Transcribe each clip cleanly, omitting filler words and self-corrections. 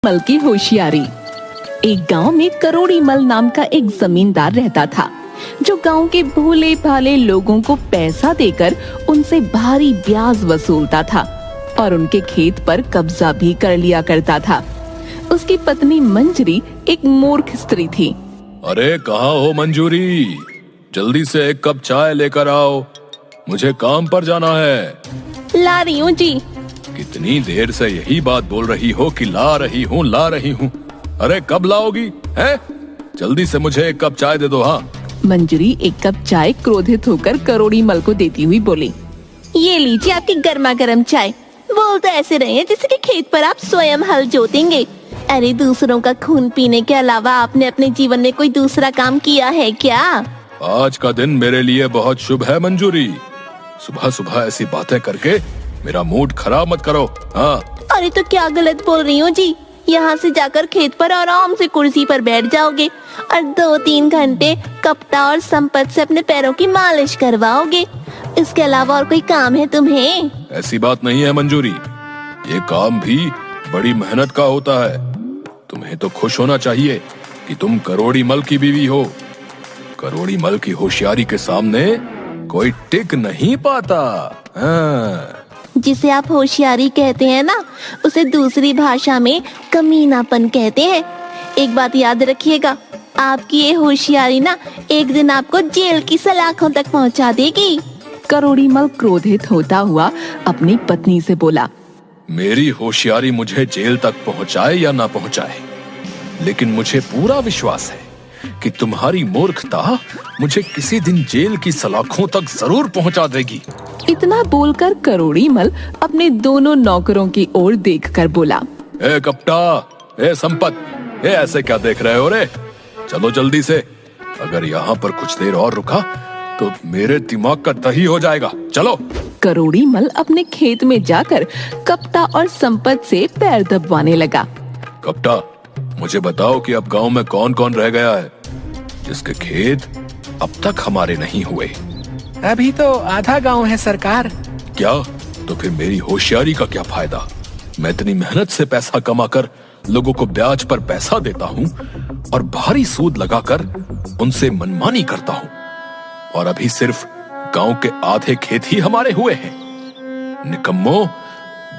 मल की होशियारी। एक गांव में करोड़ी मल नाम का एक जमींदार रहता था, जो गांव के भोले भाले लोगों को पैसा देकर उनसे भारी ब्याज वसूलता था और उनके खेत पर कब्जा भी कर लिया करता था। उसकी पत्नी मंजरी एक मूर्ख स्त्री थी। अरे कहाँ हो मंजूरी, जल्दी से एक कप चाय लेकर आओ, मुझे काम पर जाना है। ला रही हूँ जी। कितनी देर से यही बात बोल रही हो कि ला रही हूँ ला रही हूँ। अरे कब लाओगी है? जल्दी से मुझे एक कप चाय दे दो। हाँ। मंजरी एक कप चाय क्रोधित होकर करोड़ी मल को देती हुई बोली, ये लीजिए आपकी गर्मा गर्म चाय। बोल तो ऐसे रहे हैं जैसे कि खेत पर आप स्वयं हल जोतेंगे। अरे दूसरों का खून पीने के अलावा आपने अपने जीवन में कोई दूसरा काम किया है क्या? आज का दिन मेरे लिए बहुत शुभ है मंजूरी, सुबह सुबह ऐसी बातें करके मेरा मूड खराब मत करो। हाँ। अरे तो क्या गलत बोल रही हूँ जी? यहाँ से जाकर खेत पर आराम से कुर्सी पर बैठ जाओगे और 2-3 घंटे कपटा और संपत से अपने पैरों की मालिश करवाओगे। इसके अलावा और कोई काम है तुम्हें? ऐसी बात नहीं है मंजूरी, ये काम भी बड़ी मेहनत का होता है। तुम्हें तो खुश होना चाहिए कि तुम करोड़ी मल की बीवी हो। करोड़ी मल की होशियारी के सामने कोई टिक नहीं पाता। हाँ। जिसे आप होशियारी कहते हैं ना, उसे दूसरी भाषा में कमीनापन कहते हैं। एक बात याद रखिएगा, आपकी ये होशियारी ना एक दिन आपको जेल की सलाखों तक पहुंचा देगी। करोड़ी मल क्रोधित होता हुआ अपनी पत्नी से बोला, मेरी होशियारी मुझे जेल तक पहुंचाए या ना पहुंचाए, लेकिन मुझे पूरा विश्वास है कि तुम्हारी मूर्खता मुझे किसी दिन जेल की सलाखों तक जरूर पहुंचा देगी। इतना बोलकर करोड़ी मल अपने दोनों नौकरों की ओर देखकर बोला, ए कपटा, ए संपत, ए ऐसे क्या देख रहे हो रे? चलो जल्दी से, अगर यहाँ पर कुछ देर और रुका तो मेरे दिमाग का दही हो जाएगा। चलो। करोड़ी मल अपने खेत में जाकर कपटा और संपत से पैर दबवाने लगा। कपटा, मुझे बताओ कि अब गांव में कौन कौन रह गया है जिसके खेत अब तक हमारे नहीं हुए? अभी तो आधा गांव है सरकार। क्या? तो फिर मेरी होशियारी का क्या फायदा? मैं इतनी मेहनत से पैसा कमाकर लोगों को ब्याज पर पैसा देता हूँ और भारी सूद लगाकर उनसे मनमानी करता हूँ, और अभी सिर्फ गांव के आधे खेत ही हमारे हुए हैं। निकम्मो,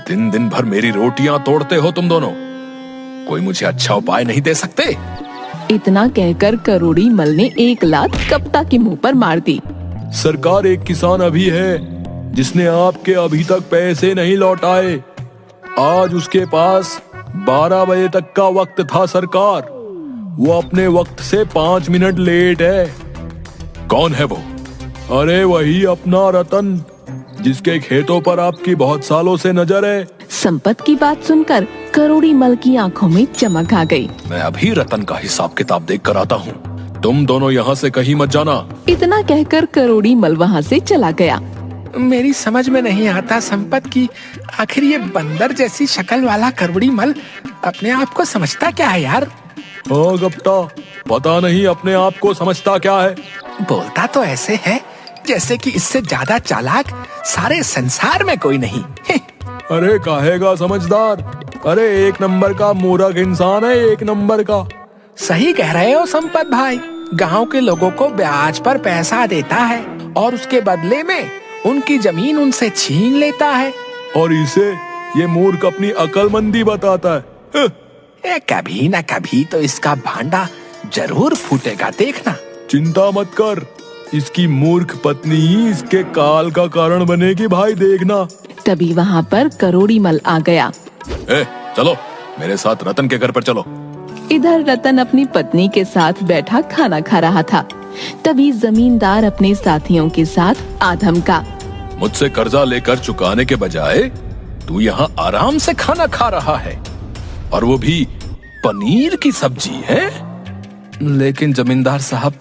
दिन दिन भर मेरी रोटियां तोड़ते हो तुम दोनों। कोई मुझे अच्छा उपाय नहीं दे सकते? इतना कहकर करोड़ी मल ने एक लात कपटा के मुंह पर मार दी। सरकार, एक किसान अभी है जिसने आपके अभी तक पैसे नहीं लौटाए। आज उसके पास 12 बजे तक का वक्त था सरकार, वो अपने वक्त से 5 मिनट लेट है। कौन है वो? अरे वही अपना रतन, जिसके खेतों पर आपकी बहुत सालों से नजर है। संपत की बात सुनकर करोड़ी मल की आंखों में चमक आ गई। मैं अभी रतन का हिसाब किताब देख कर आता हूँ, तुम दोनों यहाँ से कहीं मत जाना। इतना कहकर करोड़ी मल वहाँ से चला गया। मेरी समझ में नहीं आता संपत की, आखिर ये बंदर जैसी शक्ल वाला करोड़ी मल अपने आप को समझता क्या है यार? हाँ गप्ता, पता नहीं अपने आप को समझता क्या है। बोलता तो ऐसे है जैसे कि इससे ज्यादा चालाक सारे संसार में कोई नहीं। अरे काहेगा समझदार, अरे एक नंबर का मूर्ख इंसान है, एक नंबर का। सही कह रहे हो संपत भाई, गांव के लोगों को ब्याज पर पैसा देता है और उसके बदले में उनकी जमीन उनसे छीन लेता है, और इसे ये मूर्ख अपनी अक्लमंदी बताता है। कभी न कभी तो इसका भांडा जरूर फूटेगा, देखना। चिंता मत कर, इसकी मूर्ख पत्नी ही इसके काल का कारण बनेगी भाई, देखना। तभी वहाँ पर करोड़ी मल आ गया। चलो मेरे साथ रतन के घर पर चलो। इधर रतन अपनी पत्नी के साथ बैठा खाना खा रहा था। तभी जमींदार अपने साथियों के साथ आधम का, मुझसे कर्जा लेकर चुकाने के बजाय तू यहाँ आराम से खाना खा रहा है, और वो भी पनीर की सब्जी है। लेकिन जमींदार साहब,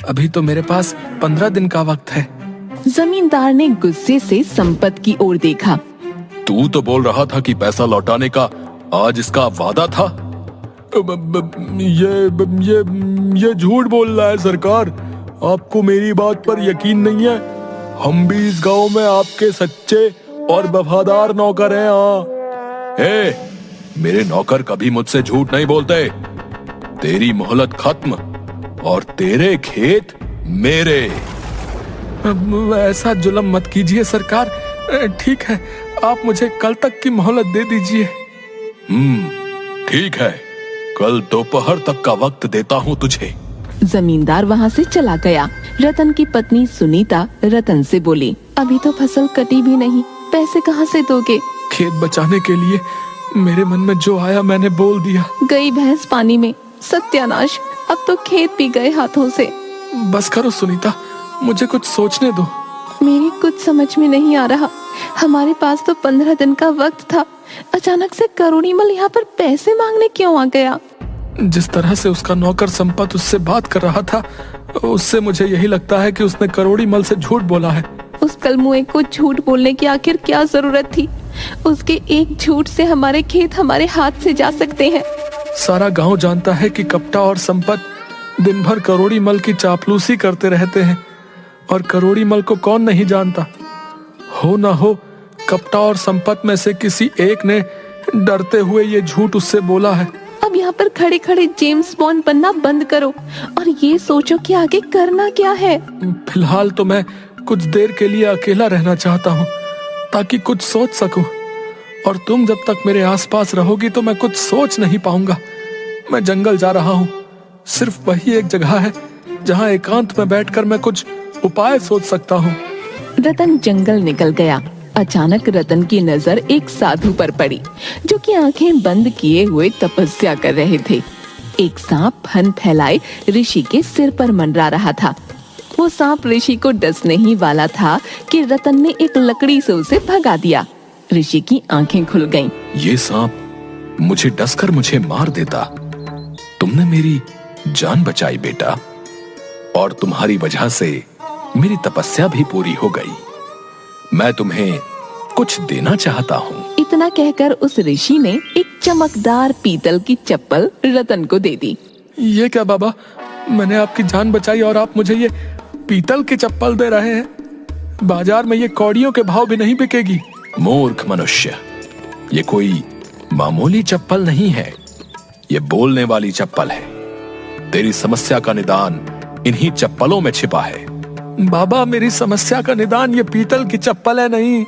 अभी तो मेरे पास 15 दिन का वक्त है। जमींदार ने गुस्से से संपत की ओर देखा। तू तो बोल रहा था कि पैसा लौटाने का आज इसका वादा था। ये झूठ बोल रहा है सरकार, आपको मेरी बात पर यकीन नहीं है? हम भी इस गांव में आपके सच्चे और वफादार नौकर हैं। हाँ, मेरे नौकर कभी मुझसे झूठ नहीं बोलते। तेरी मोहलत खत्म और तेरे खेत मेरे। ऐसा जुल्म मत कीजिए सरकार। ठीक है, आप मुझे कल तक की मोहलत दे दीजिए। ठीक है, कल दोपहर तक का वक्त देता हूँ तुझे। जमींदार वहाँ से चला गया। रतन की पत्नी सुनीता रतन से बोली, अभी तो फसल कटी भी नहीं, पैसे कहाँ से दोगे? खेत बचाने के लिए मेरे मन में जो आया मैंने बोल दिया। गई भैंस पानी में, सत्यानाश, अब तो खेत भी गए हाथों से। बस करो सुनीता, मुझे कुछ सोचने दो। मेरी कुछ समझ में नहीं आ रहा। हमारे पास तो 15 दिन का वक्त था, अचानक से करोड़ीमल यहाँ पर पैसे मांगने क्यों आ गया? जिस तरह से उसका नौकर संपत उससे बात कर रहा था, उससे मुझे यही लगता है कि उसने करोड़ीमल से झूठ बोला है। उस कलमुए को झूठ बोलने की आखिर क्या जरूरत थी? उसके एक झूठ से हमारे खेत हमारे हाथ से जा सकते हैं। सारा गांव जानता है कि कपटा और संपत दिन भर करोड़ीमल की चापलूसी करते रहते हैं, और करोड़ीमल को कौन नहीं जानता। हो ना हो कपटा और संपत में से किसी एक ने डरते हुए ये झूठ उससे बोला है। अब यहाँ पर खड़े खड़े जेम्स बॉन्ड बनना बंद करो और ये सोचो कि आगे करना क्या है। फिलहाल तो मैं कुछ देर के लिए अकेला रहना चाहता हूँ, ताकि कुछ सोच सकूं। और तुम जब तक मेरे आसपास रहोगी तो मैं कुछ सोच नहीं पाऊंगा। मैं जंगल जा रहा हूँ, सिर्फ वही एक जगह है जहाँ एकांत में बैठकर मैं कुछ उपाय सोच सकता हूँ। रतन जंगल निकल गया। अचानक रतन की नजर एक साधु पर पड़ी, जो कि आंखें बंद किए हुए तपस्या कर रहे थे। एक सांप फन फैलाए ऋषि के सिर पर मंडरा रहा था। वो सांप ऋषि को डसने ही वाला था कि रतन ने एक लकड़ी से उसे भगा दिया। ऋषि की आंखें खुल गईं। ये सांप मुझे डसकर मुझे मार देता। तुमने मेरी जान बचाई बेटा, और तुम्हारी वजह से मेरी तपस्या भी पूरी हो गई। मैं तुम्हें कुछ देना चाहता हूँ। इतना कहकर उस ऋषि ने एक चमकदार पीतल की चप्पल रतन को दे दी। ये क्या बाबा, मैंने आपकी जान बचाई और आप मुझे ये पीतल की चप्पल दे रहे हैं? बाजार में ये कौड़ियों के भाव भी नहीं बिकेगी। मूर्ख मनुष्य, ये कोई मामूली चप्पल नहीं है, ये बोलने वाली चप्पल है। तेरी समस्या का निदान इन्हीं चप्पलों में छिपा है। बाबा, मेरी समस्या का निदान ये पीतल की चप्पल है नहीं,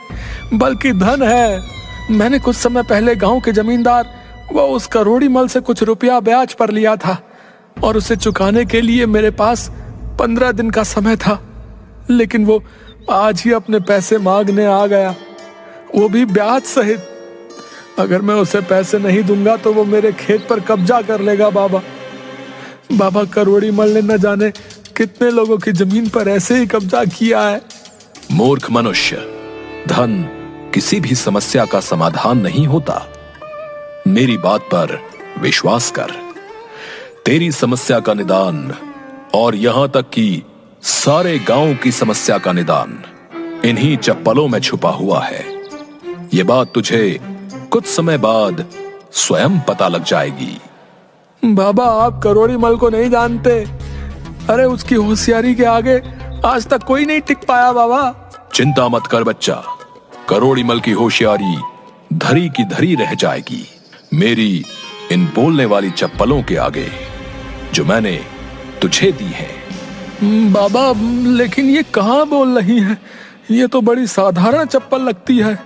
बल्कि धन है। मैंने कुछ समय पहले गांव के जमींदार व उस करोड़ीमल से कुछ रुपया ब्याज पर लिया था, और उसे चुकाने के लिए मेरे पास 15 दिन का समय था। लेकिन वो आज ही अपने पैसे मांगने आ गया, वो भी ब्याज सहित। अगर मैं उसे पैसे नहीं दूंगा तो वो मेरे खेत पर कब्जा कर लेगा। बाबा, करोड़ीमल ने न जाने कितने लोगों की जमीन पर ऐसे ही कब्जा किया है। मूर्ख मनुष्य, धन किसी भी समस्या का समाधान नहीं होता। मेरी बात पर विश्वास कर। तेरी समस्या का निदान, और यहां तक कि सारे गांव की समस्या का निदान, इन्हीं चप्पलों में छुपा हुआ है। ये बात तुझे कुछ समय बाद स्वयं पता लग जाएगी। बाबा, आप करोड़ीमल को नहीं जानते। अरे, उसकी होशियारी के आगे आज तक कोई नहीं टिक पाया। बाबा, चिंता मत कर बच्चा, करोड़ीमल की होशियारी धरी की धरी रह जाएगी मेरी इन बोलने वाली चप्पलों के आगे, जो मैंने तुझे दी है। बाबा, लेकिन ये कहाँ बोल रही है? ये तो बड़ी साधारण चप्पल लगती है।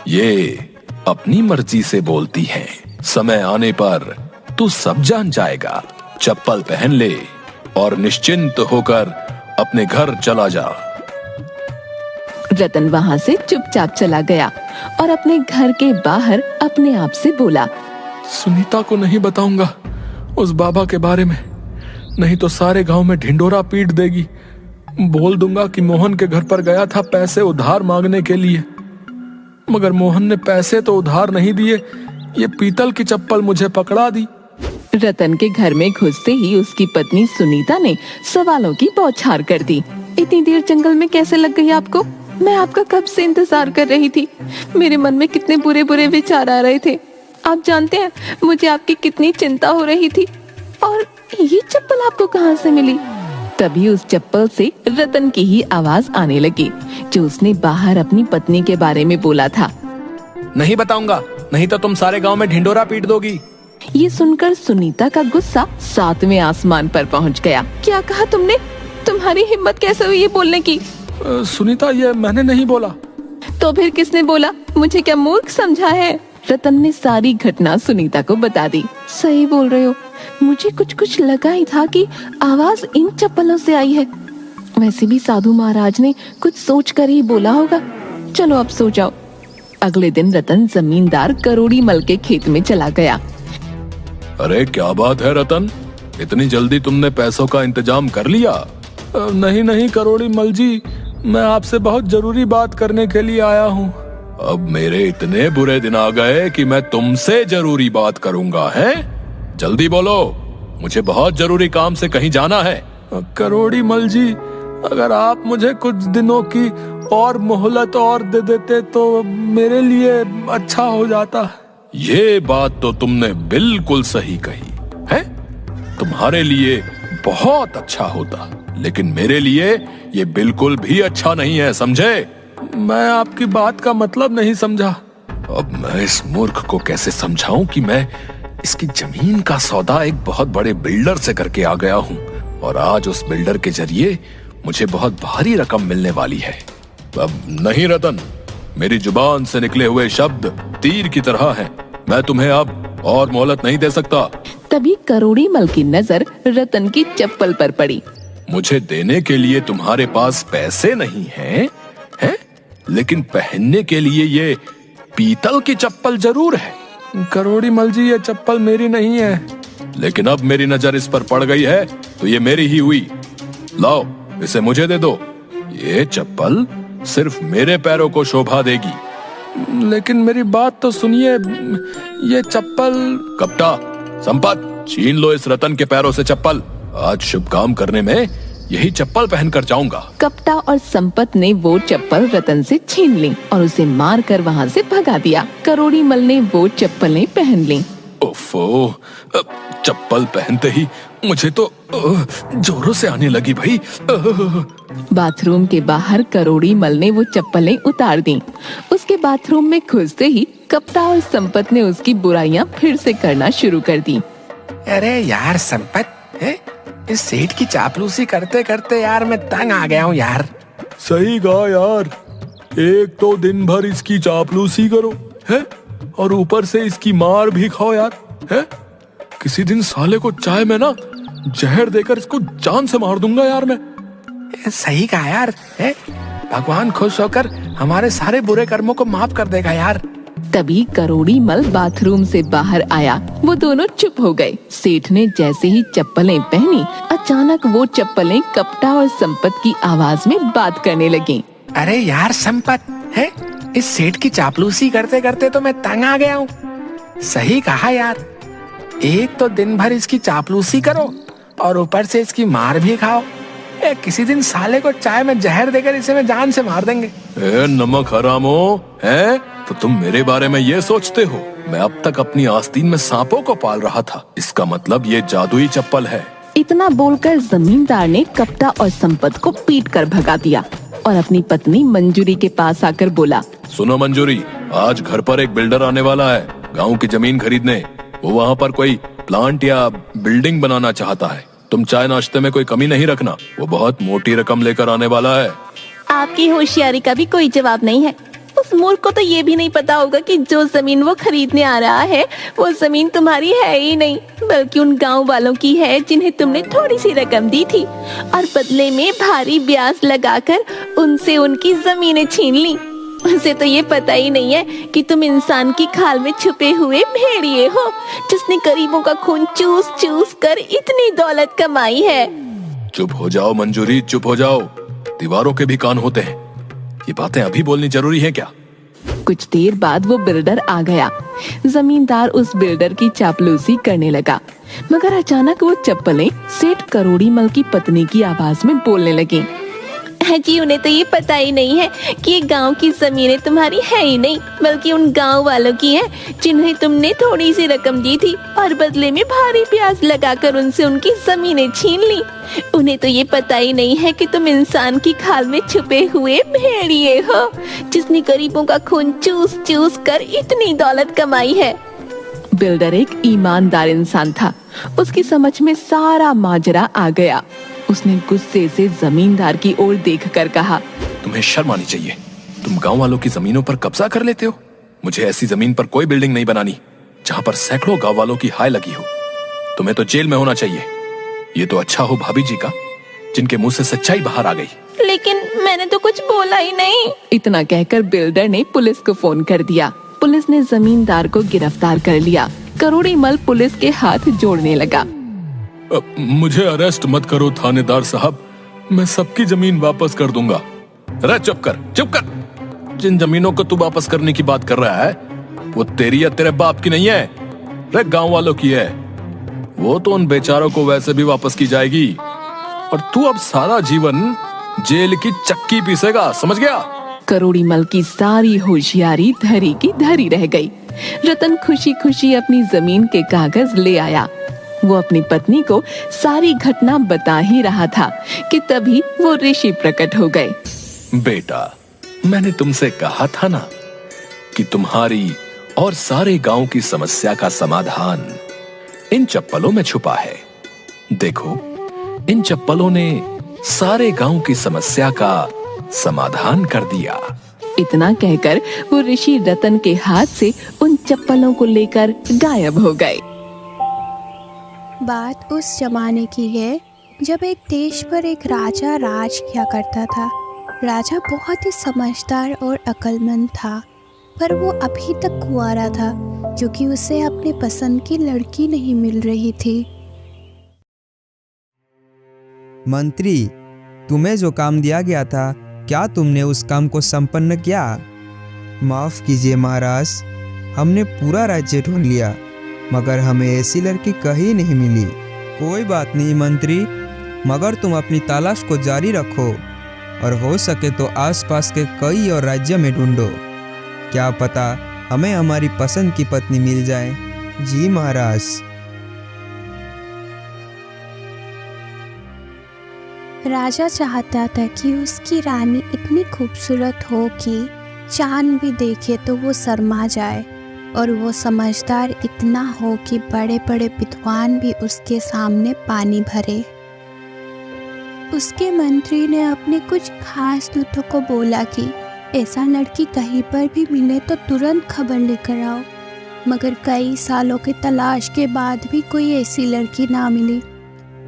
ये अपनी मर्जी से बोलती है। समय आने पर तू सब जान जाएगा। चप्पल पहन ले और निश्चिंत होकर अपने घर चला जा। रतन वहाँ से चुपचाप चला गया और अपने घर के बाहर अपने आप से बोला, सुनीता को नहीं बताऊंगा उस बाबा के बारे में, नहीं तो सारे गांव में ढिंडोरा पीट देगी। बोल दूंगा कि मोहन के घर पर गया था पैसे उधार मांगने के लिए, मगर मोहन ने पैसे तो उधार नहीं दिए, ये पीतल की चप्पल मुझे पकड़ा दी। रतन के घर में घुसते ही उसकी पत्नी सुनीता ने सवालों की बौछार कर दी। इतनी देर जंगल में कैसे लग गई आपको? मैं आपका कब से इंतजार कर रही थी। मेरे मन में कितने बुरे बुरे विचार आ रहे थे। आप जानते हैं मुझे आपकी कितनी चिंता हो रही थी। और ये चप्पल आपको कहाँ से मिली? तभी उस चप्पल से रतन की ही आवाज आने लगी, जो उसने बाहर अपनी पत्नी के बारे में बोला था। नहीं बताऊंगा, नहीं तो तुम सारे गांव में ढिंडोरा पीट दोगी। ये सुनकर सुनीता का गुस्सा 7वें आसमान पर पहुंच गया। क्या कहा तुमने? तुम्हारी हिम्मत कैसे हुई ये बोलने की? सुनीता, ये मैंने नहीं बोला। तो फिर किसने बोला? मुझे क्या मूर्ख समझा है? रतन ने सारी घटना सुनीता को बता दी। सही बोल रहे हो, मुझे कुछ लगा ही था कि आवाज इन चप्पलों से आई है। वैसे भी साधु महाराज ने कुछ सोच कर ही बोला होगा। चलो अब सो जाओ। अगले दिन रतन जमींदार करोड़ी मल के खेत में चला गया। अरे क्या बात है रतन, इतनी जल्दी तुमने पैसों का इंतजाम कर लिया? नहीं करोड़ी मल जी, मैं आपसे बहुत जरूरी बात करने के लिए आया हूँ। अब मेरे इतने बुरे दिन आ गए कि मैं तुमसे जरूरी बात करूंगा, हैं? जल्दी बोलो, मुझे बहुत जरूरी काम से कहीं जाना है। करोड़ी मल जी, अगर आप मुझे कुछ दिनों की और मोहलत और दे देते तो मेरे लिए अच्छा हो जाता। ये बात तो तुमने बिल्कुल सही कही है। तुम्हारे लिए बहुत अच्छा होता, लेकिन मेरे लिए ये बिल्कुल भी अच्छा नहीं है, समझे? मैं आपकी बात का मतलब नहीं समझा। अब मैं इस मूर्ख को कैसे समझाऊं कि मैं इसकी जमीन का सौदा एक बहुत बड़े बिल्डर से करके आ गया हूं और आज उस बिल्डर के जरिए मुझे बहुत भारी रकम मिलने वाली है। अब नहीं रतन, मेरी जुबान से निकले हुए शब्द तीर की तरह हैं। मैं तुम्हें अब और मोहलत नहीं दे सकता। तभी करोड़ी मल की नजर रतन की चप्पल पर पड़ी। मुझे देने के लिए तुम्हारे पास पैसे नहीं हैं, हैं? लेकिन पहनने के लिए ये पीतल की चप्पल जरूर है। करोड़ी मल जी, ये चप्पल मेरी नहीं है। लेकिन अब मेरी नजर इस पर पड़ गई है तो ये मेरी ही हुई। लाओ, इसे मुझे दे दो। ये चप्पल सिर्फ मेरे पैरों को शोभा देगी। लेकिन मेरी बात तो सुनिए, ये चप्पल। कपटा, संपत, छीन लो इस रतन के पैरों से चप्पल। आज शुभ काम करने में यही चप्पल पहनकर जाऊंगा। कपटा और संपत ने वो चप्पल रतन से छीन ली और उसे मार कर वहाँ से भगा दिया। करोड़ी मल ने वो चप्पलें पहन ली। ओफो, चप्पल पहनते ही मुझे तो जोरों से आने लगी भाई। बाथरूम के बाहर करोड़ी मल ने वो चप्पलें उतार दी। उसके बाथरूम में घुसते ही कपटा और संपत ने उसकी बुराइयां फिर से करना शुरू कर दी। अरे यार संपत, इस सेठ की चापलूसी करते करते यार मैं तंग आ गया हूँ यार। सही कहा यार, एक तो दिन भर इसकी चापलूसी करो है और ऊपर से इसकी मार भी खाओ यार, है? किसी दिन साले को चाय में ना जहर देकर इसको जान से मार दूंगा यार मैं। सही कहा यार, है? भगवान खुश होकर हमारे सारे बुरे कर्मों को माफ कर देगा यार। तभी करोड़ी मल बाथरूम से बाहर आया। वो दोनों चुप हो गए। सेठ ने जैसे ही चप्पलें पहनी, अचानक वो चप्पलें कपटा और संपत की आवाज में बात करने लगी। अरे यार संपत, है? इस सेठ की चापलूसी करते करते तो मैं तंग आ गया हूँ। सही कहा यार, एक तो दिन भर इसकी चापलूसी करो और ऊपर से इसकी मार भी खाओ। किसी दिन साले को चाय में जहर देकर इसे मैं जान से मार देंगे। नमक हरामो, है? तो तुम मेरे बारे में ये सोचते हो? मैं अब तक अपनी आस्तीन में सांपों को पाल रहा था। इसका मतलब ये जादुई चप्पल है। इतना बोलकर जमींदार ने कपटा और संपत को पीट कर भगा दिया और अपनी पत्नी मंजूरी के पास आकर बोला, सुनो मंजूरी, आज घर पर एक बिल्डर आने वाला है गांव की जमीन खरीदने। वो वहाँ पर कोई प्लांट या बिल्डिंग बनाना चाहता है। तुम चाय नाश्ते में कोई कमी नहीं रखना। वो बहुत मोटी रकम लेकर आने वाला है। आपकी होशियारी का भी कोई जवाब नहीं है। उस मूर्ख को तो ये भी नहीं पता होगा कि जो जमीन वो खरीदने आ रहा है वो जमीन तुम्हारी है ही नहीं, बल्कि उन गांव वालों की है जिन्हें तुमने थोड़ी सी रकम दी थी और बदले में भारी ब्याज लगाकर उनसे उनकी जमीनें छीन ली। उसे तो ये पता ही नहीं है कि तुम इंसान की खाल में छुपे हुए भेड़िए हो, जिसने गरीबों का खून चूस चूस कर इतनी दौलत कमाई है। चुप हो जाओ मंजूरी, चुप हो जाओ। दीवारों के भी कान होते हैं। ये बातें अभी बोलनी जरूरी है क्या? कुछ देर बाद वो बिल्डर आ गया। जमींदार उस बिल्डर की चापलूसी करने लगा, मगर अचानक वो चप्पलें सेठ करोड़ी मल की पत्नी की आवाज में बोलने लगी। जी उन्हें तो ये पता ही नहीं है कि ये गांव की जमीनें तुम्हारी है ही नहीं, बल्कि उन गांव वालों की हैं, जिन्हें तुमने थोड़ी सी रकम दी थी और बदले में भारी ब्याज लगाकर उनसे उनकी जमीनें छीन ली। उन्हें तो ये पता ही नहीं है कि तुम इंसान की खाल में छुपे हुए भेड़िए हो, जिसने गरीबों का खून चूस चूस कर इतनी दौलत कमाई है। बिल्डर एक ईमानदार इंसान था। उसकी समझ में सारा माजरा आ गया। उसने गुस्से से जमींदार की ओर देखकर कहा, तुम्हें शर्म आनी चाहिए। तुम गांव वालों की जमीनों पर कब्जा कर लेते हो। मुझे ऐसी जमीन पर कोई बिल्डिंग नहीं बनानी जहां पर सैकड़ों गांव वालों की हाय लगी हो। तुम्हें तो जेल में होना चाहिए। ये तो अच्छा हो भाभी जी का, जिनके मुंह से सच्चाई बाहर आ गई। लेकिन मैंने तो कुछ बोला ही नहीं। इतना कहकर बिल्डर ने पुलिस को फोन कर दिया। पुलिस ने जमींदार को गिरफ्तार कर लिया। करोड़ी मल पुलिस के हाथ जोड़ने लगा। मुझे अरेस्ट मत करो थानेदार साहब, मैं सबकी जमीन वापस कर दूंगा। अरे चुप कर, चुप कर। जिन जमीनों को तू वापस करने की बात कर रहा है वो तेरी या तेरे बाप की नहीं है, अरे गांव वालों की है। वो तो उन बेचारों को वैसे भी वापस की जाएगी और तू अब सारा जीवन जेल की चक्की पीसेगा, समझ गया? करोड़ी मल की सारी होशियारी धरी की धरी रह गई। रतन खुशी खुशी अपनी जमीन के कागज ले आया। वो अपनी पत्नी को सारी घटना बता ही रहा था कि तभी वो ऋषि प्रकट हो गए। बेटा, मैंने तुमसे कहा था ना कि तुम्हारी और सारे गांव की समस्या का समाधान इन चप्पलों में छुपा है। देखो, इन चप्पलों ने सारे गांव की समस्या का समाधान कर दिया। इतना कहकर वो ऋषि रतन के हाथ से उन चप्पलों को लेकर गायब हो गए। बात उस जमाने की है जब एक देश पर एक राजा राज किया करता था। राजा बहुत ही समझदार और अक्लमंद था, पर वो अभी तक कुंवारा था क्योंकि उसे अपने पसंद की लड़की नहीं मिल रही थी। मंत्री, तुम्हें जो काम दिया गया था, क्या तुमने उस काम को संपन्न किया? माफ कीजिए महाराज, हमने पूरा राज्य ढूंढ लिया मगर हमें ऐसी लड़की कहीं नहीं मिली। कोई बात नहीं मंत्री, मगर तुम अपनी तलाश को जारी रखो और हो सके तो आसपास के कई और राज्य में ढूंढो। क्या पता हमें हमारी पसंद की पत्नी मिल जाए। जी महाराज। राजा चाहता था कि उसकी रानी इतनी खूबसूरत हो कि चांद भी देखे तो वो शर्मा जाए, और वो समझदार इतना हो कि बड़े बड़े विद्वान भी उसके सामने पानी भरे। उसके मंत्री ने अपने कुछ खास दूतों को बोला कि ऐसा लड़की कहीं पर भी मिले तो तुरंत खबर लेकर आओ। मगर कई सालों के तलाश के बाद भी कोई ऐसी लड़की ना मिली,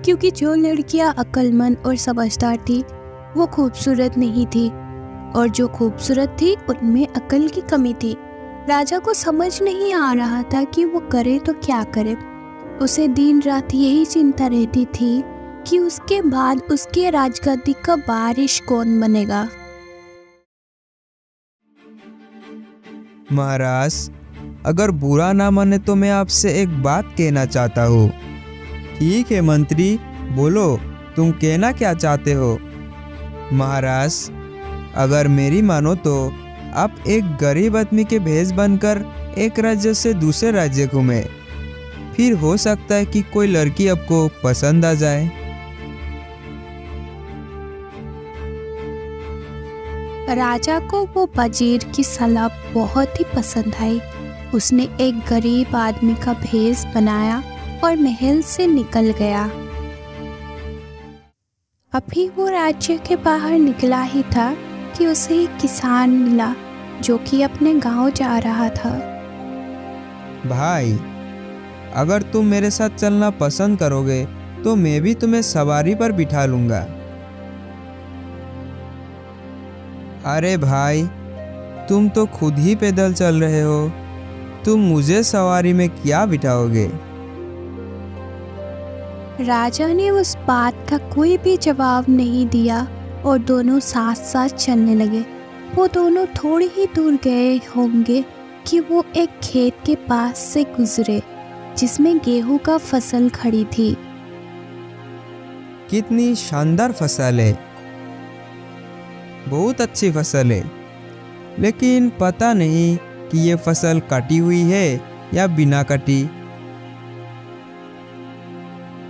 क्योंकि जो लड़कियां अक्लमंद और समझदार थी वो खूबसूरत नहीं थी, और जो खूबसूरत थी उनमें अकल की कमी थी। राजा को समझ नहीं आ रहा था कि वो करे तो क्या करे। उसे दिन रात यही चिंता रहती थी कि उसके बाद उसके राजगद्दी का वारिस कौन बनेगा। महाराज, अगर बुरा ना माने तो मैं आपसे एक बात कहना चाहता हूँ। ठीक है मंत्री, बोलो, तुम कहना क्या चाहते हो? महाराज, अगर मेरी मानो तो आप एक गरीब आदमी के भेष बनकर एक राज्य से दूसरे राज्य घूमे, फिर हो सकता है कि कोई लड़की आपको पसंद आ जाए। राजा को वो वजीर की सलाह बहुत ही पसंद आई। उसने एक गरीब आदमी का भेष बनाया और महल से निकल गया। अभी वो राज्य के बाहर निकला ही था कि उसे एक किसान मिला जो कि अपने गांव जा रहा था। भाई, अगर तुम मेरे साथ चलना पसंद करोगे तो मैं भी तुम्हें सवारी पर बिठा लूंगा। अरे भाई, तुम तो खुद ही पैदल चल रहे हो, तुम मुझे सवारी में क्या बिठाओगे? राजा ने उस बात का कोई भी जवाब नहीं दिया और दोनों साथ साथ चलने लगे। वो दोनों थोड़ी ही दूर गए होंगे कि वो एक खेत के पास से गुजरे जिसमें गेहूं का फसल खड़ी थी। कितनी शानदार फसल है। बहुत अच्छी फसल है, लेकिन पता नहीं कि ये फसल कटी हुई है या बिना कटी।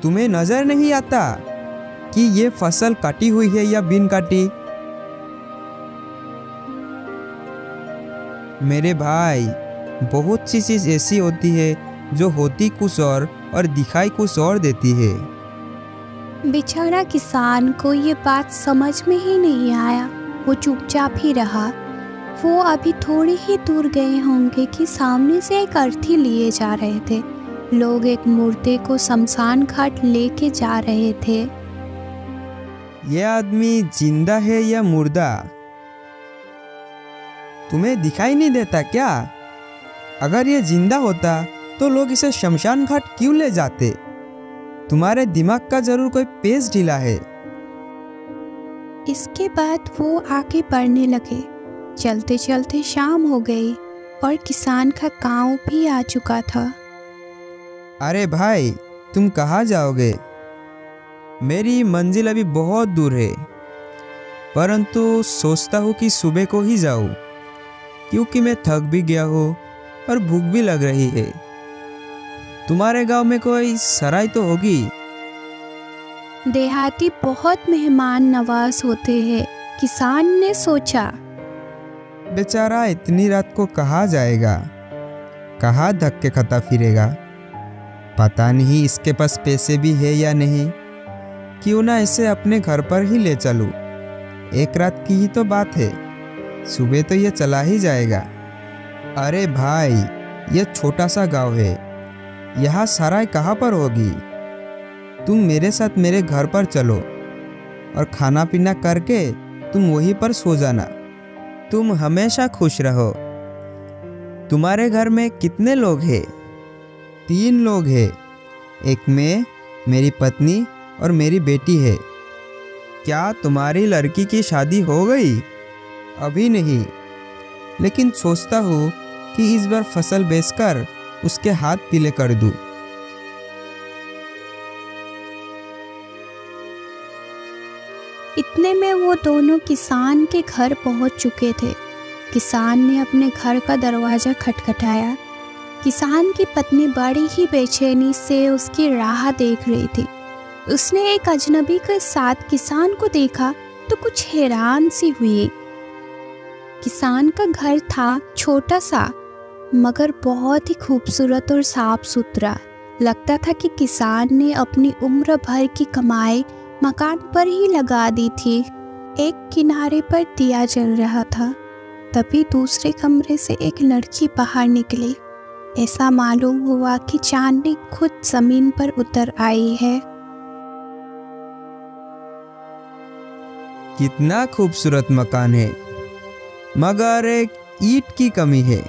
तुम्हें नजर नहीं आता कि ये फसल कटी हुई है या बिन कटी? मेरे भाई, बहुत सी चीज ऐसी होती है जो होती कुछ और दिखाई कुछ और देती है। बेचारा किसान को ये बात समझ में ही नहीं आया। वो चुपचाप ही रहा। वो अभी थोड़ी ही दूर गए होंगे कि सामने से एक अर्थी लिए जा रहे थे। लोग एक मुर्दे को शमशान घाट लेके जा रहे थे। ये आदमी जिंदा है या मुर्दा? तुम्हें दिखाई नहीं देता क्या? अगर ये जिंदा होता तो लोग इसे शमशान घाट क्यों ले जाते? तुम्हारे दिमाग का जरूर कोई पेच ढीला है। इसके बाद वो आगे बढ़ने लगे। चलते चलते शाम हो गई और किसान का गांव भी आ चुका था। अरे भाई, तुम कहाँ जाओगे? मेरी मंजिल अभी बहुत दूर है, परंतु सोचता हूँ कि सुबह को ही जाऊँ, क्योंकि मैं थक भी गया हूँ और भूख भी लग रही है। तुम्हारे गांव में कोई सराय तो होगी? देहाती बहुत मेहमान नवाज होते हैं, किसान ने सोचा। बेचारा इतनी रात को कहाँ जाएगा, कहाँ धक्के खाता फिरेगा? पता नहीं इसके पास पैसे भी है या नहीं। क्यों ना इसे अपने घर पर ही ले चलूं। एक रात की ही तो बात है, सुबह तो ये चला ही जाएगा। अरे भाई, ये छोटा सा गांव है, यहाँ सराय कहाँ पर होगी? तुम मेरे साथ मेरे घर पर चलो और खाना पीना करके तुम वहीं पर सो जाना। तुम हमेशा खुश रहो। तुम्हारे घर में कितने लोग हैं? 3 लोग हैं। एक मैं, मेरी पत्नी और मेरी बेटी है। क्या तुम्हारी लड़की की शादी हो गई? अभी नहीं, लेकिन सोचता हूँ कि इस बार फसल बेचकर उसके हाथ पीले कर दूँ। इतने में वो दोनों किसान के घर पहुंच चुके थे। किसान ने अपने घर का दरवाज़ा खटखटाया। किसान की पत्नी बड़ी ही बेचैनी से उसकी राह देख रही थी। उसने एक अजनबी के साथ किसान को देखा तो कुछ हैरान सी हुई। किसान का घर था छोटा सा, मगर बहुत ही खूबसूरत और साफ सुथरा। लगता था कि किसान ने अपनी उम्र भर की कमाई मकान पर ही लगा दी थी। एक किनारे पर दिया जल रहा था। तभी दूसरे कमरे से एक लड़की बाहर निकली। ऐसा मालूम हुआ कि चांदनी खुद जमीन पर उतर आई है। कितना खूबसूरत मकान है, मगर एक ईंट की कमी है।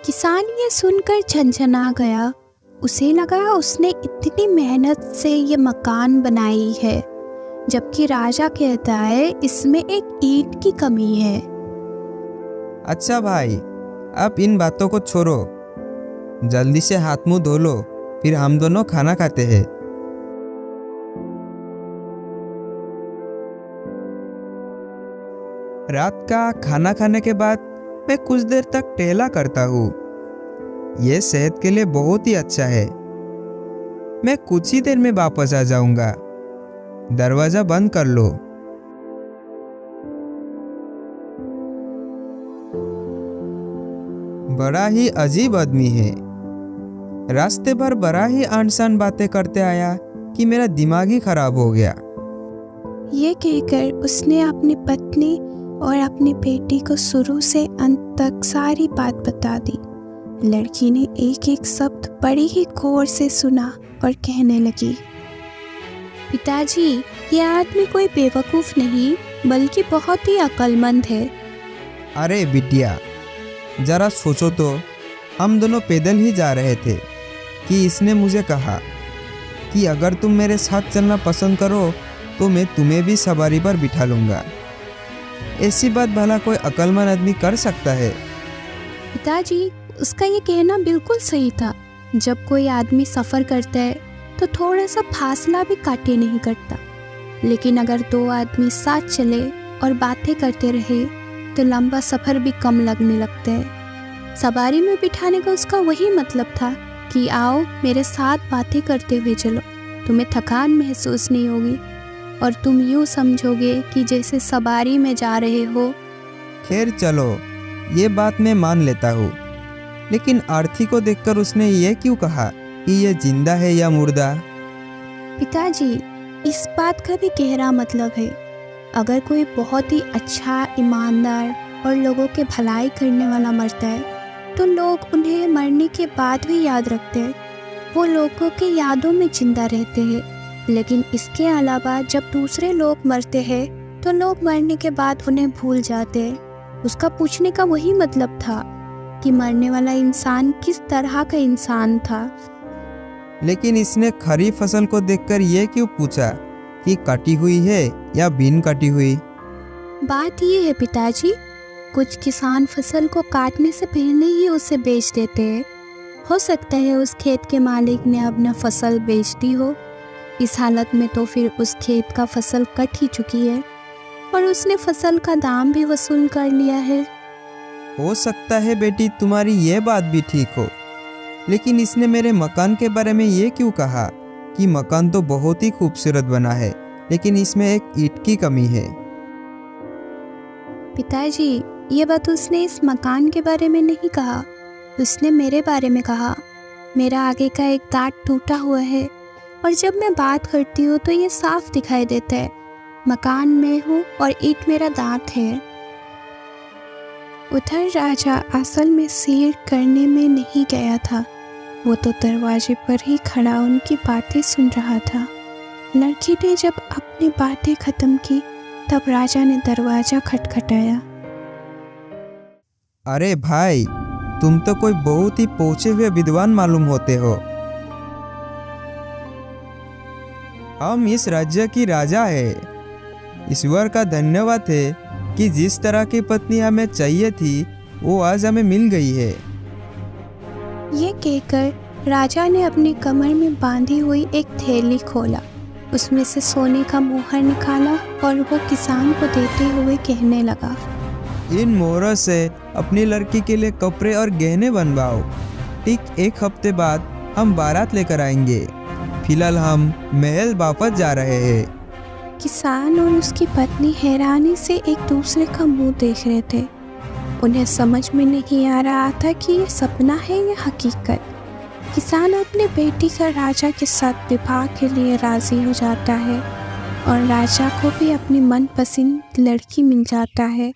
किसान ये सुनकर झंझना गया। उसे लगा उसने इतनी मेहनत से ये मकान बनाई है, जबकि राजा कहता है इसमें एक ईंट की कमी है। अच्छा भाई, अब इन बातों को छोड़ो, जल्दी से हाथ मुंह धो लो, फिर हम दोनों खाना खाते हैं। रात का खाना खाने के बाद मैं कुछ देर तक टहला करता हूँ। यह सेहत के लिए बहुत ही अच्छा है। मैं कुछ ही देर में वापस आ जाऊंगा। दरवाजा बंद कर लो। बड़ा ही अजीब आदमी है। रास्ते भर बड़ा ही आनसान बातें करते आया कि मेरा दिमाग ही खराब हो गया। ये कहकर उसने अपनी पत्नी और अपनी बेटी को शुरू से अंत तक सारी बात बता दी। लड़की ने एक एक शब्द बड़ी ही गौर से सुना और कहने लगी, पिताजी, ये आदमी कोई बेवकूफ़ नहीं बल्कि बहुत ही अक्लमंद है। अरे बिटिया, जरा सोचो तो, हम दोनों पैदल ही जा रहे थे कि इसने मुझे कहा कि अगर तुम मेरे साथ चलना पसंद करो तो मैं तुम्हें भी सवारी पर बिठा लूँगा। ऐसी बात भला कोई अक्लमंद आदमी कर सकता है? पिताजी, उसका ये कहना बिल्कुल सही था। जब कोई आदमी सफ़र करता है तो थोड़ा सा फासला भी काटे नहीं करता, लेकिन अगर 2 आदमी साथ चले और बातें करते रहे तो लंबा सफ़र भी कम लगने लगता है। सवारी में बिठाने का उसका वही मतलब था कि आओ मेरे साथ बातें करते हुए चलो, तुम्हें थकान महसूस नहीं होगी और तुम यूँ समझोगे कि जैसे सवारी में जा रहे हो। खैर चलो, ये बात मैं मान लेता हूँ, लेकिन आरती को देखकर उसने ये क्यों कहा कि ये जिंदा है या मुर्दा? पिताजी, इस बात का भी गहरा मतलब है। अगर कोई बहुत ही अच्छा, ईमानदार और लोगों के भलाई करने वाला मरता है तो लोग उन्हें मरने के बाद भी याद रखते हैं, वो लोगों की यादों में जिंदा रहते हैं। लेकिन इसके अलावा जब दूसरे लोग मरते हैं तो लोग मरने के बाद उन्हें भूल जाते हैं। उसका पूछने का वही मतलब था कि मरने वाला इंसान किस तरह का इंसान था। लेकिन इसने खरी फसल को देखकर ये क्यों पूछा कि कटी हुई है या बिन कटी हुई? बात ये है पिताजी, कुछ किसान फसल को काटने से पहले ही उसे बेच देते हैं। हो सकता है उस खेत के मालिक ने अपना फसल बेच दी हो। इस हालत में तो फिर उस खेत का फसल कट ही चुकी है और उसने फसल का दाम भी वसूल कर लिया है। हो सकता है बेटी तुम्हारी ये बात भी ठीक हो, लेकिन इसने मेरे मकान के बारे में ये क्यों कहा कि मकान तो बहुत ही खूबसूरत बना है, लेकिन इसमें एक ईंट की कमी है? पिताजी, ये बात उसने इस मकान के बारे में नहीं कहा, उसने मेरे बारे में कहा। मेरा आगे का एक दांत टूटा हुआ है और जब मैं बात करती हूँ तो ये साफ दिखाई देता है। मकान में हूँ और ईंट मेरा दांत है। उधर राजा असल में सैर करने में नहीं गया था, वो तो दरवाजे पर ही खड़ा उनकी बातें सुन रहा था। लड़की ने जब अपनी बातें खत्म की तब राजा ने दरवाजा खटखटाया। अरे भाई, तुम तो कोई बहुत ही पहुंचे हुए विद्वान मालूम होते हो। हम इस राज्य की राजा है। ईश्वर का धन्यवाद है कि जिस तरह की पत्नी हमें चाहिए थी वो आज हमें मिल गई है। ये कहकर राजा ने अपनी कमर में बांधी हुई एक थैली खोला, उसमें से सोने का मोहर निकाला और वो किसान को देते हुए कहने लगा, इन मोहरों से अपनी लड़की के लिए कपड़े और गहने बनवाओ। ठीक 1 हफ्ते बाद हम बारात लेकर आएंगे। फिलहाल हम महल वापस जा रहे हैं। किसान और उसकी पत्नी हैरानी से एक दूसरे का मुंह देख रहे थे। उन्हें समझ में नहीं आ रहा था कि ये सपना है या हकीकत। किसान अपनी बेटी का राजा के साथ विवाह के लिए राजी हो जाता है और राजा को भी अपनी मनपसंद लड़की मिल जाता है।